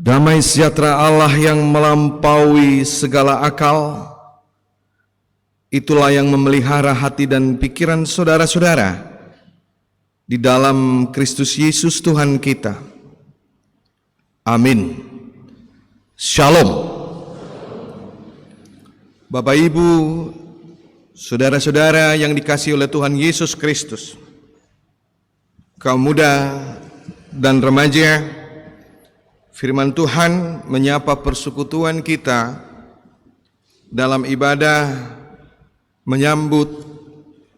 Damai sejahtera Allah yang melampaui segala akal, itulah yang memelihara hati dan pikiran saudara-saudara di dalam Kristus Yesus Tuhan kita. Amin. Shalom. Bapak, Ibu, saudara-saudara yang dikasihi oleh Tuhan Yesus Kristus, kaum muda dan remaja, firman Tuhan menyapa persekutuan kita dalam ibadah menyambut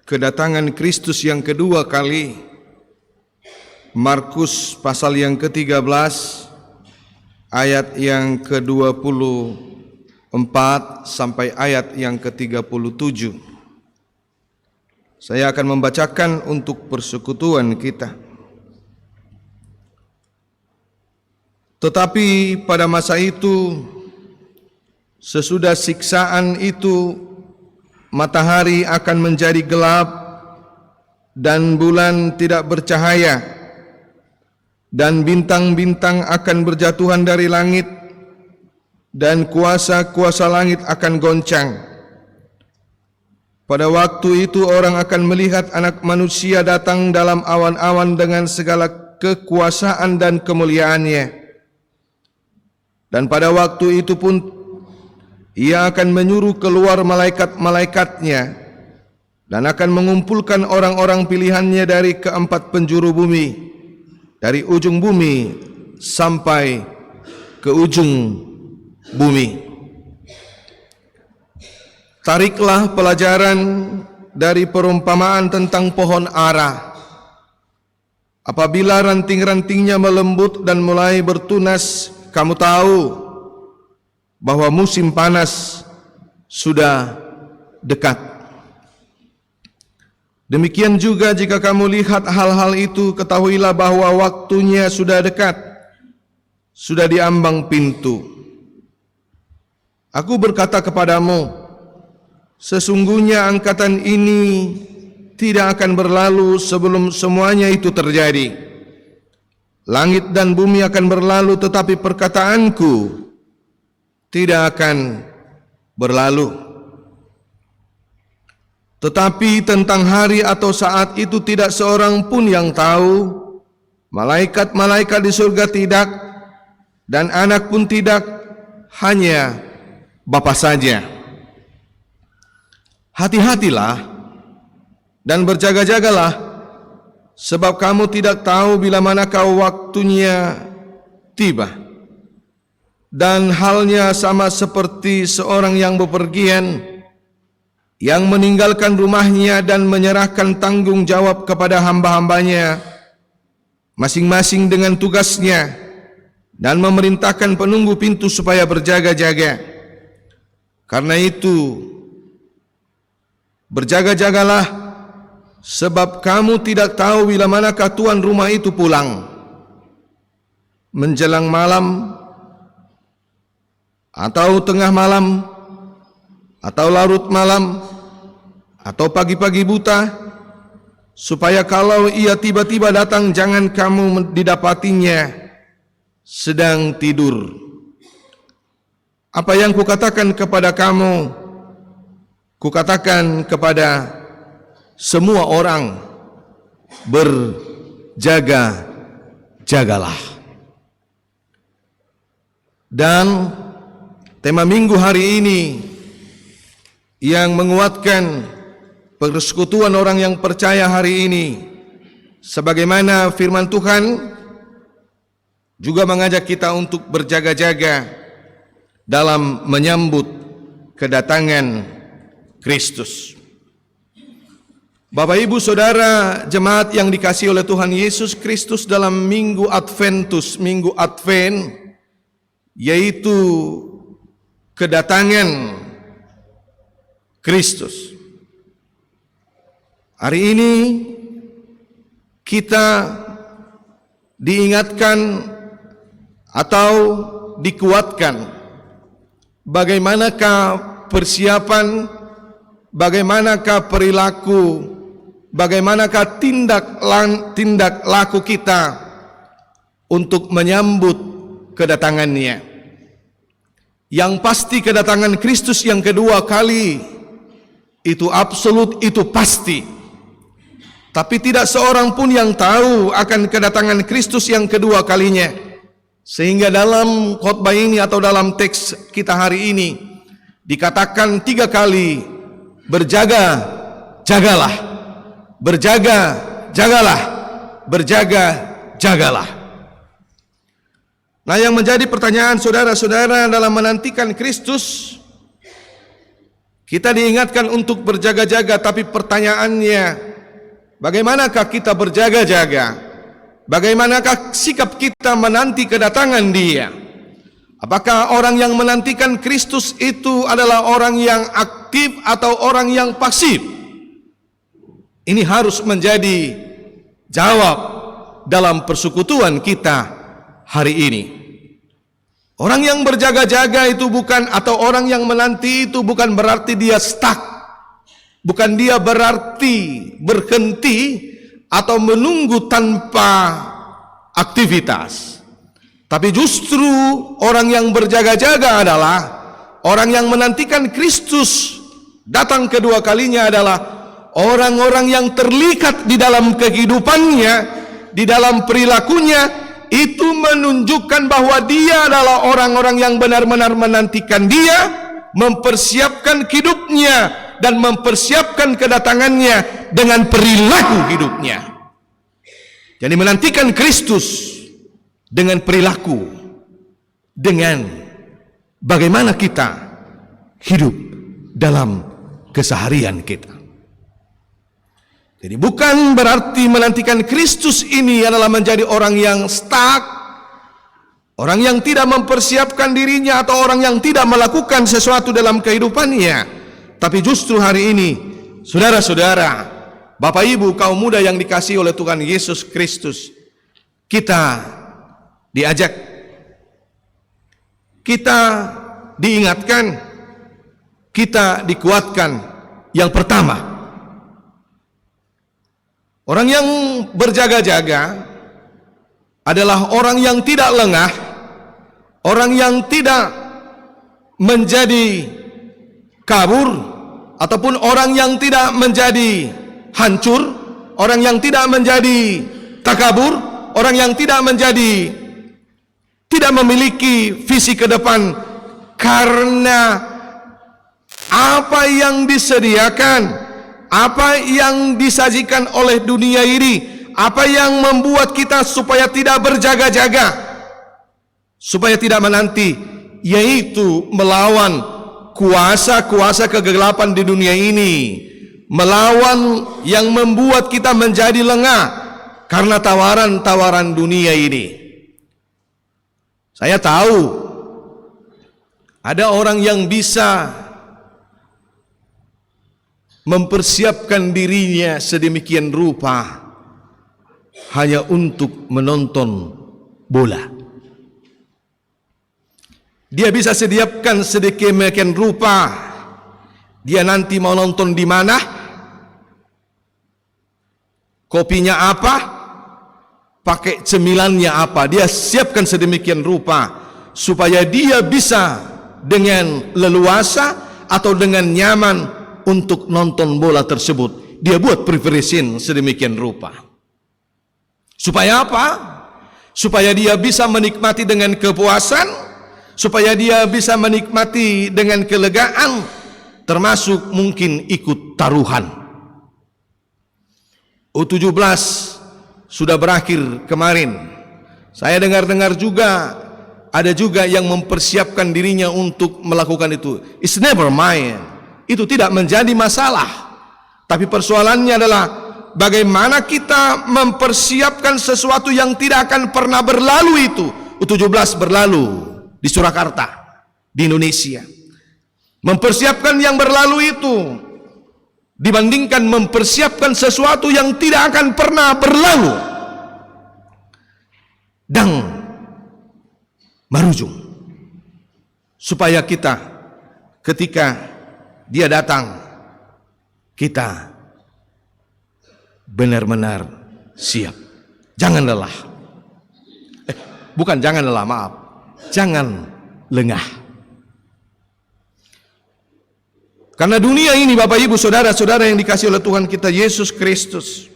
kedatangan Kristus yang kedua kali. Markus pasal yang ke-13 ayat yang ke-24 sampai ayat yang ke-37. Saya akan membacakan untuk persekutuan kita. Tetapi pada masa itu, sesudah siksaan itu, matahari akan menjadi gelap dan bulan tidak bercahaya, dan bintang-bintang akan berjatuhan dari langit, dan kuasa-kuasa langit akan goncang. Pada waktu itu orang akan melihat Anak Manusia datang dalam awan-awan dengan segala kekuasaan dan kemuliaannya. Dan pada waktu itu pun Ia akan menyuruh keluar malaikat-malaikatnya dan akan mengumpulkan orang-orang pilihannya dari keempat penjuru bumi, dari ujung bumi sampai ke ujung bumi. Tariklah pelajaran dari perumpamaan tentang pohon ara. Apabila ranting-rantingnya melembut dan mulai bertunas, kamu tahu bahwa musim panas sudah dekat. Demikian juga jika kamu lihat hal-hal itu, ketahuilah bahwa waktunya sudah dekat, sudah di ambang pintu. Aku berkata kepadamu, sesungguhnya angkatan ini tidak akan berlalu sebelum semuanya itu terjadi. Langit dan bumi akan berlalu, tetapi perkataanku tidak akan berlalu. Tetapi tentang hari atau saat itu tidak seorang pun yang tahu, malaikat-malaikat di surga tidak, dan Anak pun tidak, hanya Bapa saja. Hati-hatilah dan berjaga-jagalah, sebab kamu tidak tahu bila manakah waktunya tiba. Dan halnya sama seperti seorang yang bepergian, yang meninggalkan rumahnya dan menyerahkan tanggung jawab kepada hamba-hambanya, masing-masing dengan tugasnya, dan memerintahkan penunggu pintu supaya berjaga-jaga. Karena itu, berjaga-jagalah, sebab kamu tidak tahu bila manakah tuan rumah itu pulang, menjelang malam, atau tengah malam, atau larut malam, atau pagi-pagi buta, supaya kalau ia tiba-tiba datang, jangan kamu didapatinya sedang tidur. Apa yang kukatakan kepada kamu, kukatakan kepada semua orang, berjaga-jagalah. Dan tema minggu hari ini yang menguatkan persekutuan orang yang percaya hari ini, sebagaimana firman Tuhan juga mengajak kita untuk berjaga-jaga dalam menyambut kedatangan Kristus. Bapak, Ibu, Saudara, jemaat yang dikasihi oleh Tuhan Yesus Kristus, dalam Minggu Adventus, Minggu Advent, yaitu kedatangan Kristus. Hari ini kita diingatkan atau dikuatkan bagaimanakah persiapan, bagaimanakah perilaku, bagaimanakah tindak laku kita untuk menyambut kedatangannya. Yang pasti kedatangan Kristus yang kedua kali itu absolut, itu pasti. Tapi tidak seorang pun yang tahu akan kedatangan Kristus yang kedua kalinya. Sehingga dalam khotbah ini atau dalam teks kita hari ini dikatakan 3 kali, berjaga, jagalah, berjaga, jagalah, berjaga, jagalah. Nah, yang menjadi pertanyaan saudara-saudara dalam menantikan Kristus, kita diingatkan untuk berjaga-jaga, tapi pertanyaannya, bagaimanakah kita berjaga-jaga? Bagaimanakah sikap kita menanti kedatangan Dia? Apakah orang yang menantikan Kristus itu adalah orang yang aktif atau orang yang pasif? Ini harus menjadi jawab dalam persekutuan kita hari ini. Orang yang berjaga-jaga itu bukan, atau orang yang menanti itu bukan berarti dia stuck, bukan dia berarti berhenti atau menunggu tanpa aktivitas. Tapi justru orang yang berjaga-jaga adalah orang yang menantikan Kristus datang kedua kalinya, adalah orang-orang yang terlihat di dalam kehidupannya, di dalam perilakunya, itu menunjukkan bahwa dia adalah orang-orang yang benar-benar menantikan Dia, mempersiapkan hidupnya dan mempersiapkan kedatangannya dengan perilaku hidupnya. Jadi menantikan Kristus dengan perilaku, dengan bagaimana kita hidup dalam keseharian kita. Jadi bukan berarti menantikan Kristus ini adalah menjadi orang yang stuck, orang yang tidak mempersiapkan dirinya, atau orang yang tidak melakukan sesuatu dalam kehidupannya. Tapi justru hari ini, saudara-saudara, Bapak Ibu, kaum muda yang dikasihi oleh Tuhan Yesus Kristus, kita diajak, kita diingatkan, kita dikuatkan. Yang pertama, orang yang berjaga-jaga adalah orang yang tidak lengah, orang yang tidak menjadi kabur, ataupun orang yang tidak menjadi hancur, orang yang tidak menjadi takabur, orang yang tidak menjadi, tidak memiliki visi ke depan, karena apa yang disediakan, apa yang disajikan oleh dunia ini, apa yang membuat kita supaya tidak berjaga-jaga, supaya tidak menanti, yaitu melawan kuasa-kuasa kegelapan di dunia ini, melawan yang membuat kita menjadi lengah karena tawaran-tawaran dunia ini. Saya tahu ada orang yang bisa mempersiapkan dirinya sedemikian rupa hanya untuk menonton bola. Dia bisa sediakan sedemikian rupa dia nanti mau nonton di mana, kopinya apa, pakai cemilannya apa. Dia siapkan sedemikian rupa supaya dia bisa dengan leluasa atau dengan nyaman untuk nonton bola tersebut. Dia buat preparation sedemikian rupa. Supaya apa? Supaya dia bisa menikmati dengan kepuasan, supaya dia bisa menikmati dengan kelegaan, termasuk mungkin ikut taruhan. U17 sudah berakhir kemarin. Saya dengar-dengar juga ada juga yang mempersiapkan dirinya untuk melakukan itu. It's never mind. Itu tidak menjadi masalah. Tapi persoalannya adalah bagaimana kita mempersiapkan sesuatu yang tidak akan pernah berlalu itu. U17 berlalu di Surakarta, di Indonesia. Mempersiapkan yang berlalu itu dibandingkan mempersiapkan sesuatu yang tidak akan pernah berlalu dan marujung, supaya kita ketika Dia datang, kita benar-benar siap. Jangan lelah. Bukan jangan lelah, maaf. jangan lengah. Karena dunia ini, Bapak Ibu Saudara-saudara yang dikasihi oleh Tuhan kita Yesus Kristus,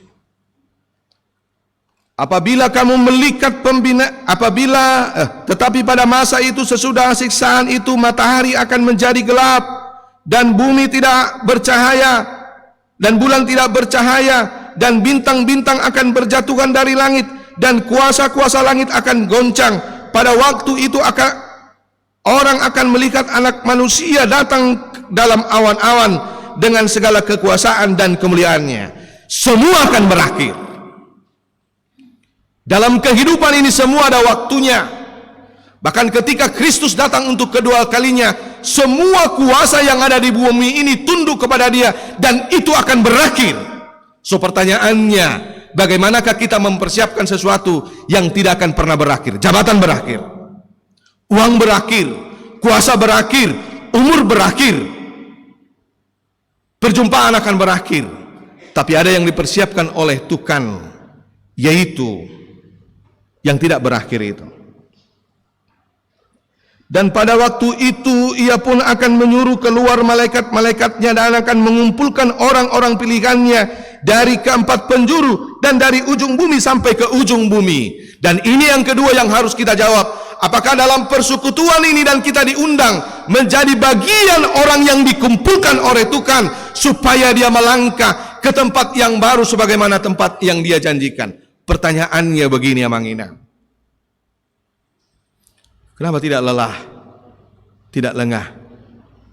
apabila kamu melihat tetapi pada masa itu sesudah siksaan itu matahari akan menjadi gelap dan bumi tidak bercahaya dan bulan tidak bercahaya dan bintang-bintang akan berjatuhan dari langit dan kuasa-kuasa langit akan goncang. Pada waktu itu orang akan melihat Anak Manusia datang dalam awan-awan dengan segala kekuasaan dan kemuliaannya. Semua akan berakhir. Dalam kehidupan ini semua ada waktunya. Bahkan ketika Kristus datang untuk kedua kalinya, semua kuasa yang ada di bumi ini tunduk kepada Dia, dan itu akan berakhir. So pertanyaannya, bagaimanakah kita mempersiapkan sesuatu yang tidak akan pernah berakhir? Jabatan berakhir, uang berakhir, kuasa berakhir, umur berakhir, perjumpaan akan berakhir. Tapi ada yang dipersiapkan oleh Tuhan, yaitu yang tidak berakhir itu. Dan pada waktu itu Ia pun akan menyuruh keluar malaikat-malaikatnya dan akan mengumpulkan orang-orang pilihannya dari keempat penjuru dan dari ujung bumi sampai ke ujung bumi. Dan ini yang kedua yang harus kita jawab. Apakah dalam persekutuan ini dan kita diundang menjadi bagian orang yang dikumpulkan oleh Tuhan supaya dia melangkah ke tempat yang baru sebagaimana tempat yang Dia janjikan? Pertanyaannya begini, Amangina. Kenapa tidak lelah, tidak lengah?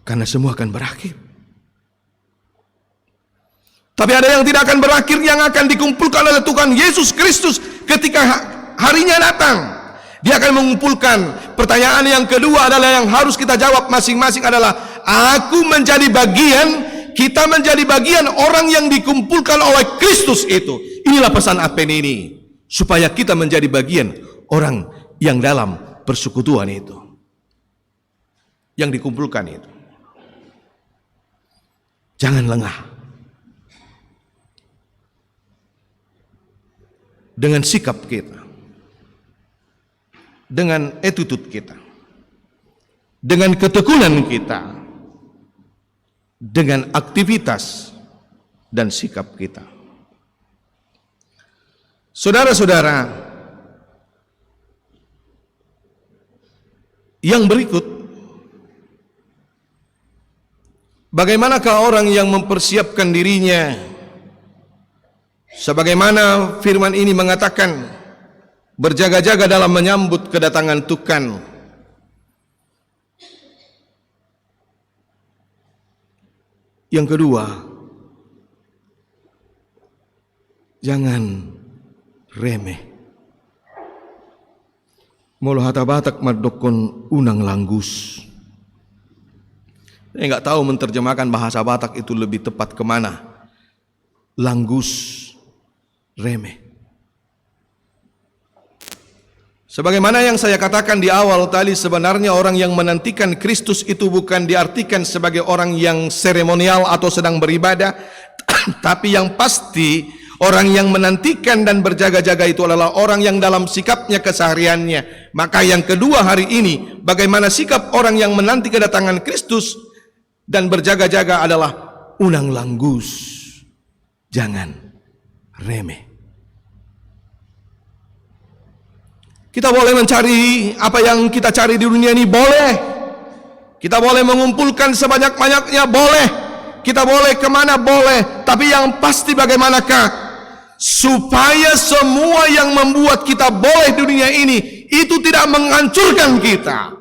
Karena semua akan berakhir. Tapi ada yang tidak akan berakhir, yang akan dikumpulkan oleh Tuhan Yesus Kristus ketika harinya datang. Dia akan mengumpulkan. Pertanyaan yang kedua adalah yang harus kita jawab masing-masing adalah, aku menjadi bagian, kita menjadi bagian orang yang dikumpulkan oleh Kristus itu. Inilah pesan Advent ini, supaya kita menjadi bagian orang yang dalam persekutuan itu, yang dikumpulkan itu. Jangan lengah. Dengan sikap kita, dengan attitude kita, dengan ketekunan kita, dengan aktivitas dan sikap kita. Saudara-saudara, yang berikut, bagaimanakah orang yang mempersiapkan dirinya? Sebagaimana firman ini mengatakan, berjaga-jaga dalam menyambut kedatangan Tuhan. Yang kedua, jangan remeh. Molo hata batak mardokon unang langgus. Saya nggak tahu menerjemahkan bahasa Batak itu lebih tepat kemana. Langgus, remeh. Sebagaimana yang saya katakan di awal tadi, sebenarnya orang yang menantikan Kristus itu bukan diartikan sebagai orang yang seremonial atau sedang beribadah, tapi yang pasti orang yang menantikan dan berjaga-jaga itu adalah orang yang dalam sikapnya kesehariannya. Maka yang kedua hari ini, bagaimana sikap orang yang menanti kedatangan Kristus dan berjaga-jaga adalah unang langgus. Jangan remeh. Kita boleh mencari apa yang kita cari di dunia ini, boleh. Kita boleh mengumpulkan sebanyak-banyaknya, boleh. Kita boleh kemana, boleh. Tapi yang pasti bagaimanakah supaya semua yang membuat kita boleh di dunia ini itu tidak menghancurkan kita,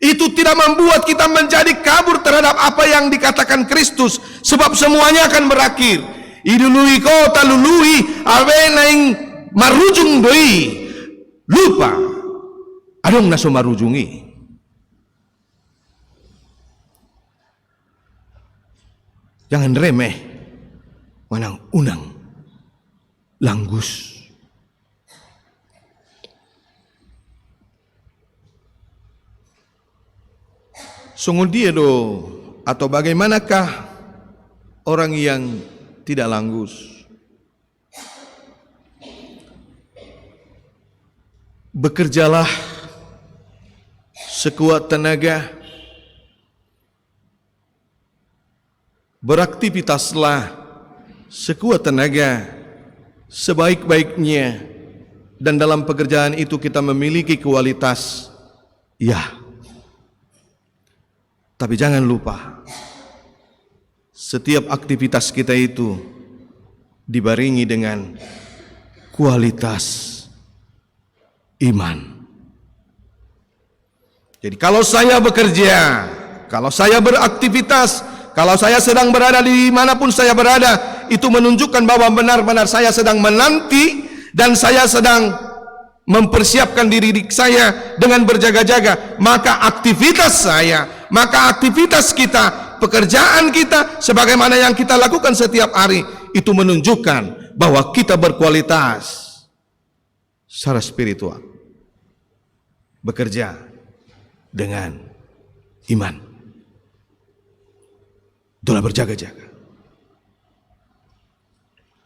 itu tidak membuat kita menjadi kabur terhadap apa yang dikatakan Kristus, sebab semuanya akan berakhir. Idului kota lului awe naing marujung doi, lupa adong naso marujungi. Jangan remeh, manang unang langgus. Sungguh dia do, atau bagaimanakah orang yang tidak langgus? Bekerjalah sekuat tenaga, beraktivitaslah sekuat tenaga, sebaik-baiknya, dan dalam pekerjaan itu kita memiliki kualitas, ya. Tapi jangan lupa, setiap aktivitas kita itu dibarengi dengan kualitas iman. Jadi kalau saya bekerja, kalau saya beraktivitas, kalau saya sedang berada di manapun saya berada, itu menunjukkan bahwa benar-benar saya sedang menanti dan saya sedang mempersiapkan diri saya dengan berjaga-jaga. Maka aktivitas saya, maka aktivitas kita, pekerjaan kita, sebagaimana yang kita lakukan setiap hari, itu menunjukkan bahwa kita berkualitas secara spiritual, bekerja dengan iman. Itulah berjaga-jaga.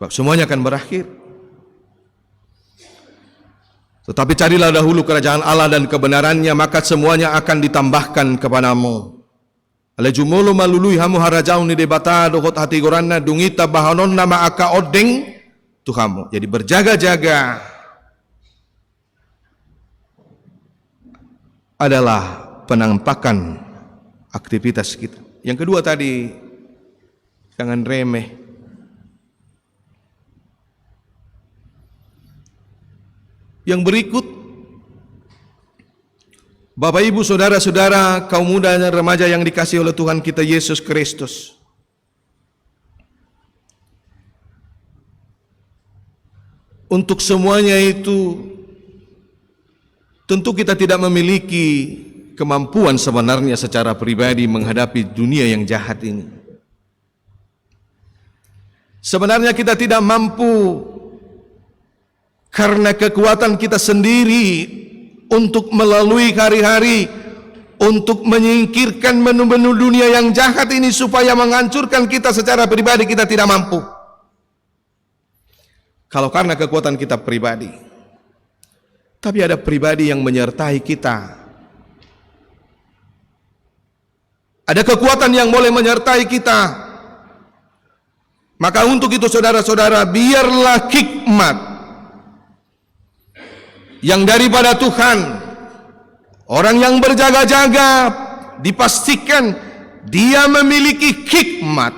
Sebab semuanya akan berakhir. Tetapi carilah dahulu kerajaan Allah dan kebenarannya, maka semuanya akan ditambahkan kepadamu. Alejumulu malului hamu harajau ni debata dokot hati goranna dungita bahanon nama aka odeng tuhamu. Jadi berjaga-jaga adalah penampakan aktivitas kita. Yang kedua tadi, jangan remeh. Yang berikut, Bapak Ibu Saudara-saudara, kaum muda dan remaja yang dikasihi oleh Tuhan kita Yesus Kristus, untuk semuanya itu tentu kita tidak memiliki kemampuan sebenarnya secara pribadi menghadapi dunia yang jahat ini. Sebenarnya kita tidak mampu karena kekuatan kita sendiri untuk melalui hari-hari, untuk menyingkirkan menu-menu dunia yang jahat ini supaya menghancurkan kita secara pribadi, kita tidak mampu. Kalau karena kekuatan kita pribadi, tapi ada pribadi yang menyertai kita. Ada kekuatan yang boleh menyertai kita. Maka untuk itu saudara-saudara, biarlah hikmat yang daripada Tuhan, orang yang berjaga-jaga dipastikan dia memiliki hikmat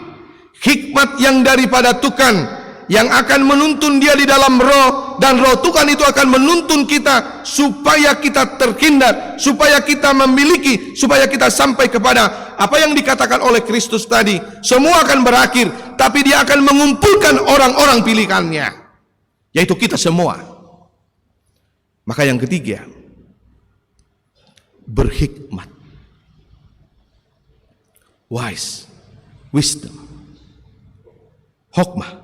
yang daripada Tuhan, yang akan menuntun dia di dalam roh, dan roh Tuhan itu akan menuntun kita supaya kita terhindar, supaya kita memiliki, supaya kita sampai kepada apa yang dikatakan oleh Kristus tadi. Semua akan berakhir, tapi dia akan mengumpulkan orang-orang pilihannya, yaitu kita semua. Maka yang ketiga, berhikmat, wise, wisdom, hokmah.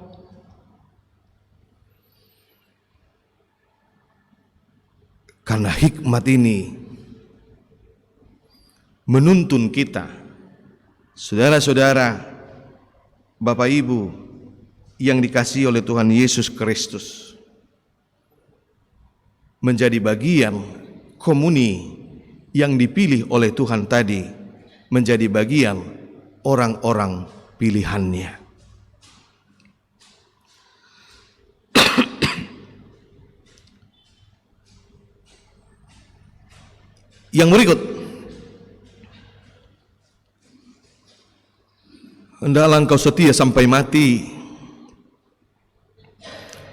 Karena hikmat ini menuntun kita, saudara-saudara, Bapak Ibu yang dikasihi oleh Tuhan Yesus Kristus, menjadi bagian komuni yang dipilih oleh Tuhan tadi, menjadi bagian orang-orang pilihannya. Yang berikut, hendaklah engkau setia sampai mati,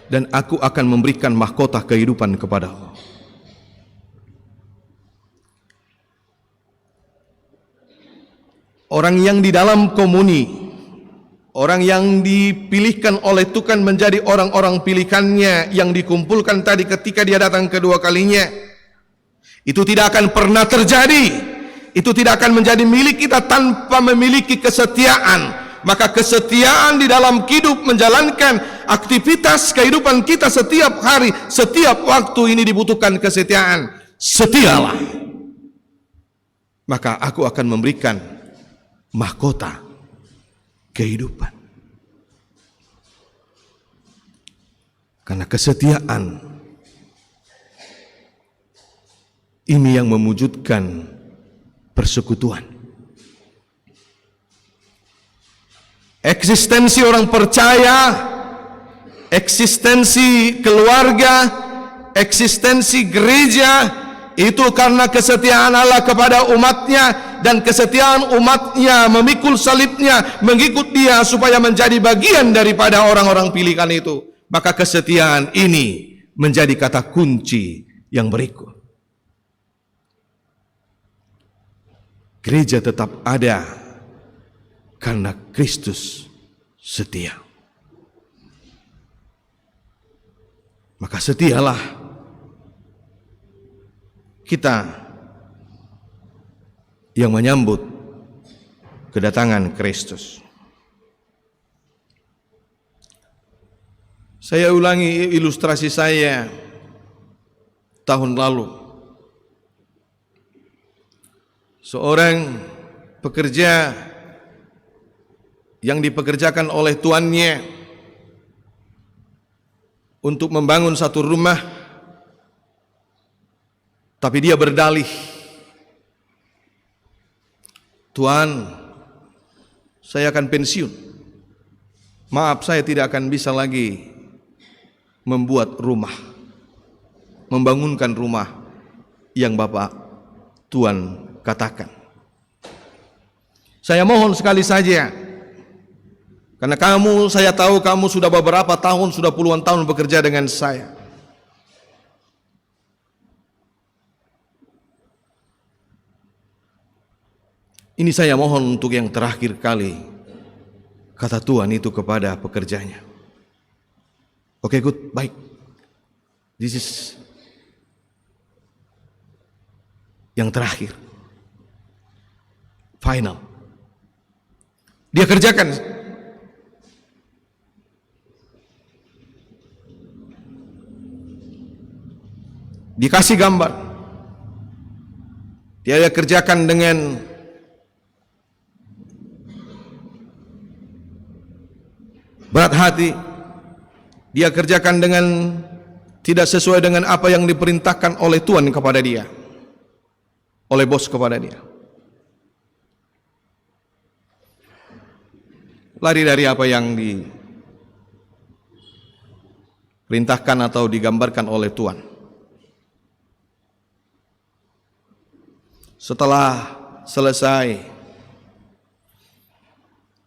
dan aku akan memberikan mahkota kehidupan kepadamu. Orang yang di dalam komuni, orang yang dipilihkan oleh Tuhan menjadi orang-orang pilihannya, yang dikumpulkan tadi ketika dia datang kedua kalinya, itu tidak akan pernah terjadi. Itu tidak akan menjadi milik kita tanpa memiliki kesetiaan. Maka kesetiaan di dalam hidup, menjalankan aktivitas kehidupan kita setiap hari, setiap waktu, ini dibutuhkan kesetiaan. Setialah, maka aku akan memberikan mahkota kehidupan. Karena kesetiaan ini yang mewujudkan persekutuan. Eksistensi orang percaya, eksistensi keluarga, eksistensi gereja itu karena kesetiaan Allah kepada umatnya, dan kesetiaan umatnya memikul salibnya, mengikut dia supaya menjadi bagian daripada orang-orang pilihan itu. Maka kesetiaan ini menjadi kata kunci yang berikut. Gereja tetap ada karena Kristus setia. Maka setialah kita yang menyambut kedatangan Kristus. Saya ulangi ilustrasi saya tahun lalu. Seorang pekerja yang dipekerjakan oleh tuannya untuk membangun satu rumah, tapi dia berdalih, "Tuan, saya akan pensiun. Maaf, saya tidak akan bisa lagi membuat rumah, membangunkan rumah yang Bapak Tuan katakan. Saya mohon sekali saja, karena saya tahu kamu sudah beberapa tahun, sudah puluhan tahun bekerja dengan saya. Ini saya mohon untuk yang terakhir kali," kata Tuhan itu kepada pekerjanya. "Oke, good, baik. This is yang terakhir, final." Dia kerjakan. Dikasih gambar. Dia kerjakan dengan berat hati. Dia kerjakan dengan tidak sesuai dengan apa yang diperintahkan oleh Tuhan kepada dia, oleh bos kepada dia. Lari dari apa yang diperintahkan atau digambarkan oleh Tuhan. Setelah selesai,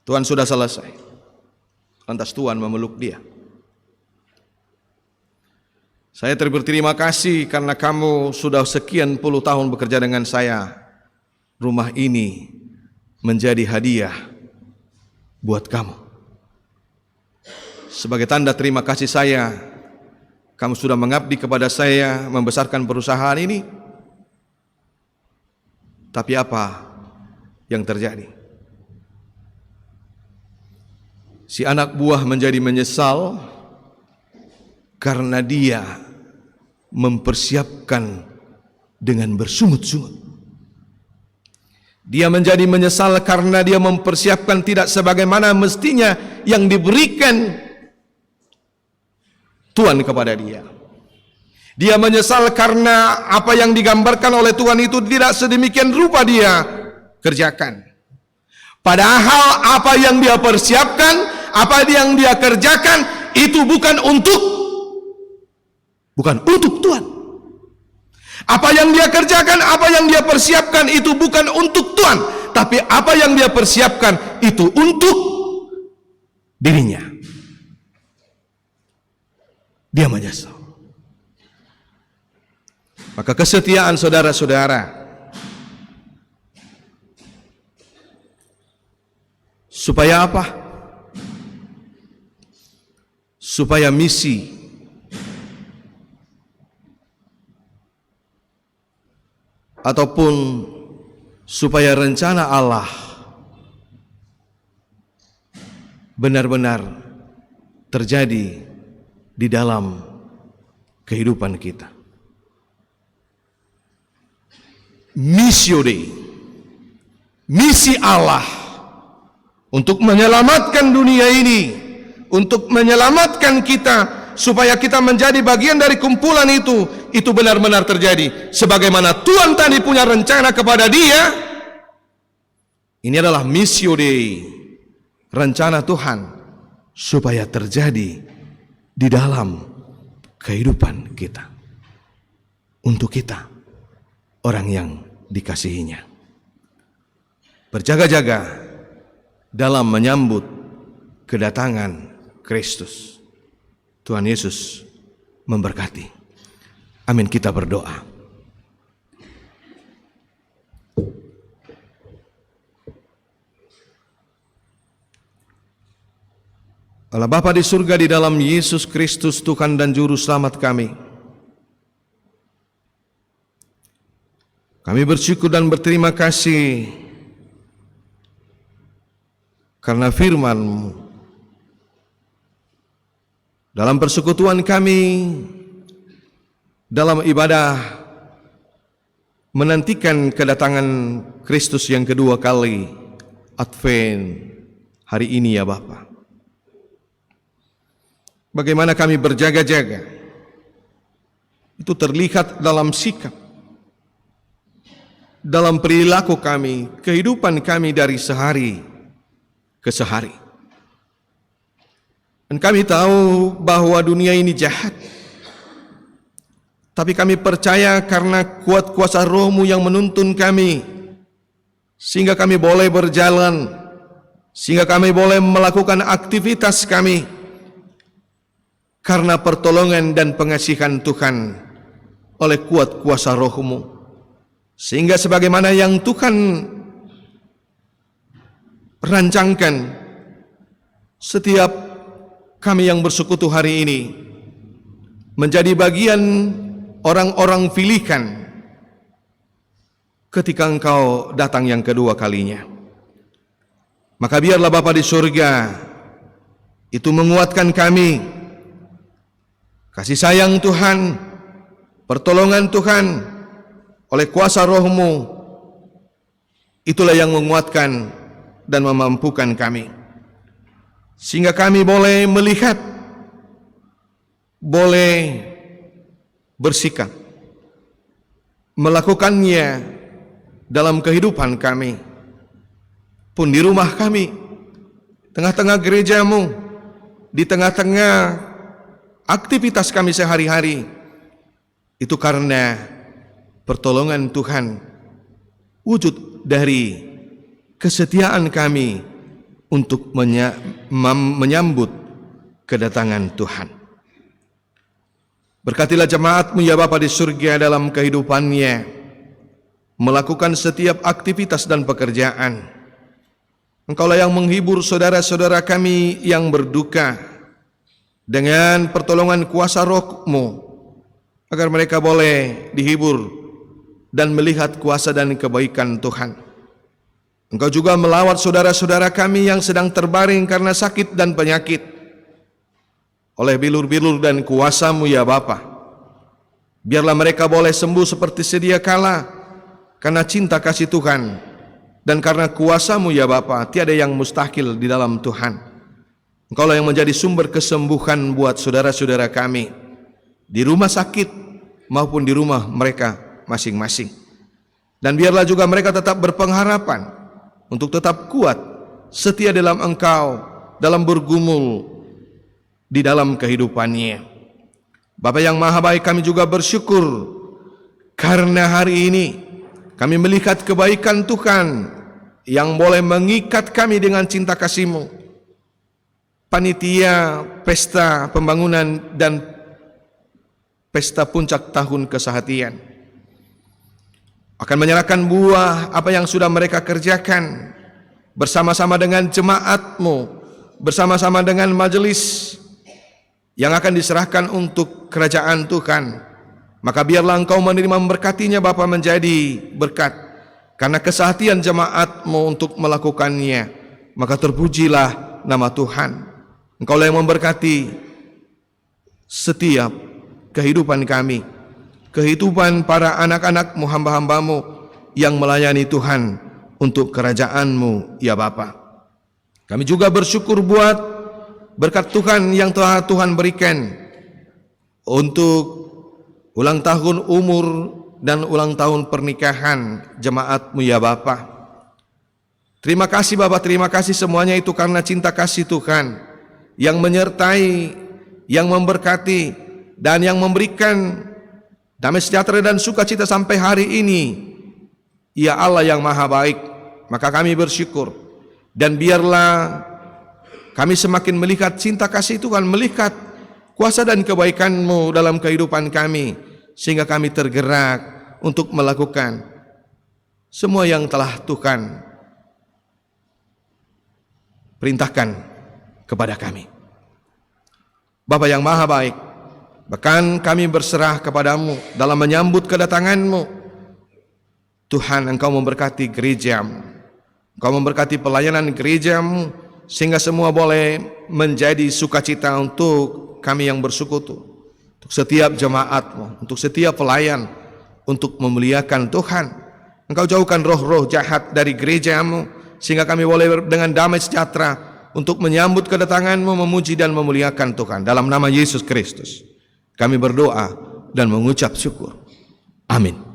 Tuhan sudah selesai. Lantas Tuhan memeluk dia. "Saya berterima kasih karena kamu sudah sekian puluh tahun bekerja dengan saya. Rumah ini menjadi hadiah buat kamu. Sebagai tanda terima kasih saya, kamu sudah mengabdi kepada saya, membesarkan perusahaan ini." Tapi apa yang terjadi? Si anak buah menjadi menyesal karena dia mempersiapkan dengan bersungut-sungut. Dia menjadi menyesal karena dia mempersiapkan tidak sebagaimana mestinya yang diberikan Tuhan kepada dia. Dia menyesal karena apa yang digambarkan oleh Tuhan itu tidak sedemikian rupa dia kerjakan. Padahal apa yang dia persiapkan, apa yang dia kerjakan itu bukan untuk Tuhan. Apa yang dia kerjakan, apa yang dia persiapkan itu bukan untuk Tuhan, tapi apa yang dia persiapkan itu untuk dirinya. Dia menyesal. Maka kesetiaan saudara-saudara, supaya apa? Supaya misi ataupun supaya rencana Allah benar-benar terjadi di dalam kehidupan kita. Missio Dei, misi Allah untuk menyelamatkan dunia ini, untuk menyelamatkan kita supaya kita menjadi bagian dari kumpulan itu benar-benar terjadi sebagaimana Tuhan tadi punya rencana kepada dia. Ini adalah missio Dei, rencana Tuhan supaya terjadi di dalam kehidupan kita, untuk kita, orang yang dikasihinya. Berjaga-jaga dalam menyambut kedatangan Kristus. Tuhan Yesus memberkati. Amin. Kita berdoa. Allah Bapa di surga, di dalam Yesus Kristus Tuhan dan Juru Selamat kami bersyukur dan berterima kasih karena firman-Mu. Dalam persekutuan kami, dalam ibadah menantikan kedatangan Kristus yang kedua kali, Advent hari ini ya Bapa. Bagaimana kami berjaga-jaga, itu terlihat dalam sikap, dalam perilaku kami, kehidupan kami dari sehari ke sehari. Dan kami tahu bahwa dunia ini jahat, tapi kami percaya karena kuat kuasa Roh-Mu yang menuntun kami, sehingga kami boleh berjalan, sehingga kami boleh melakukan aktivitas kami, karena pertolongan dan pengasihan Tuhan oleh kuat kuasa Roh-Mu. Sehingga sebagaimana yang Tuhan rancangkan, setiap kami yang bersekutu hari ini menjadi bagian orang-orang pilihan ketika Engkau datang yang kedua kalinya. Maka biarlah Bapa di surga itu menguatkan kami. Kasih sayang Tuhan, pertolongan Tuhan oleh kuasa Roh-Mu, itulah yang menguatkan dan memampukan kami, sehingga kami boleh melihat, boleh bersikap, melakukannya dalam kehidupan kami, pun di rumah kami, tengah-tengah gereja-Mu, di tengah-tengah aktivitas kami sehari-hari. Itu karena pertolongan Tuhan, wujud dari kesetiaan kami untuk menyambut kedatangan Tuhan. Berkatilah jemaat-Mu ya Bapa di surga dalam kehidupannya, melakukan setiap aktivitas dan pekerjaan. Engkaulah yang menghibur saudara-saudara kami yang berduka dengan pertolongan kuasa Roh-Mu, agar mereka boleh dihibur dan melihat kuasa dan kebaikan Tuhan. Engkau juga melawat saudara-saudara kami yang sedang terbaring karena sakit dan penyakit, oleh bilur-bilur dan kuasa-Mu ya Bapa. Biarlah mereka boleh sembuh seperti sedia kala, karena cinta kasih Tuhan dan karena kuasa-Mu ya Bapa. Tiada yang mustahil di dalam Tuhan. Engkaulah yang menjadi sumber kesembuhan buat saudara-saudara kami di rumah sakit maupun di rumah mereka masing-masing. Dan biarlah juga mereka tetap berpengharapan untuk tetap kuat, setia dalam Engkau, dalam bergumul di dalam kehidupannya. Bapa yang Maha Baik, kami juga bersyukur karena hari ini kami melihat kebaikan Tuhan yang boleh mengikat kami dengan cinta kasih-Mu. Panitia pesta pembangunan dan pesta puncak tahun kesehatian akan menyerahkan buah apa yang sudah mereka kerjakan bersama-sama dengan jemaat-Mu, bersama-sama dengan majelis yang akan diserahkan untuk kerajaan Tuhan. Maka biarlah Engkau menerima memberkatinya Bapa, menjadi berkat karena kesehatian jemaat-Mu untuk melakukannya. Maka terpujilah nama Tuhan. Engkaulah yang memberkati setiap kehidupan kami, kehidupan para anak-anak-Mu, hamba-hamba-Mu yang melayani Tuhan untuk kerajaan-Mu ya Bapa. Kami juga bersyukur buat berkat Tuhan yang telah Tuhan berikan untuk ulang tahun umur dan ulang tahun pernikahan jemaat-Mu ya Bapa. Terima kasih Bapa, terima kasih semuanya itu karena cinta kasih Tuhan yang menyertai, yang memberkati, dan yang memberikan damai sejahtera dan sukacita sampai hari ini. Ya Allah yang maha baik, maka kami bersyukur. Dan biarlah kami semakin melihat cinta kasih Tuhan, melihat kuasa dan kebaikan-Mu dalam kehidupan kami, sehingga kami tergerak untuk melakukan semua yang telah Tuhan perintahkan kepada kami. Bapa yang maha baik, bahkan kami berserah kepadamu dalam menyambut kedatangan-Mu. Tuhan, Engkau memberkati gereja-Mu, Engkau memberkati pelayanan gereja-Mu, sehingga semua boleh menjadi sukacita untuk kami yang bersekutu, untuk setiap jemaat-Mu, untuk setiap pelayan, untuk memuliakan Tuhan. Engkau jauhkan roh-roh jahat dari gereja-Mu, sehingga kami boleh dengan damai sejahtera untuk menyambut kedatangan-Mu, memuji dan memuliakan Tuhan. Dalam nama Yesus Kristus kami berdoa dan mengucap syukur. Amin.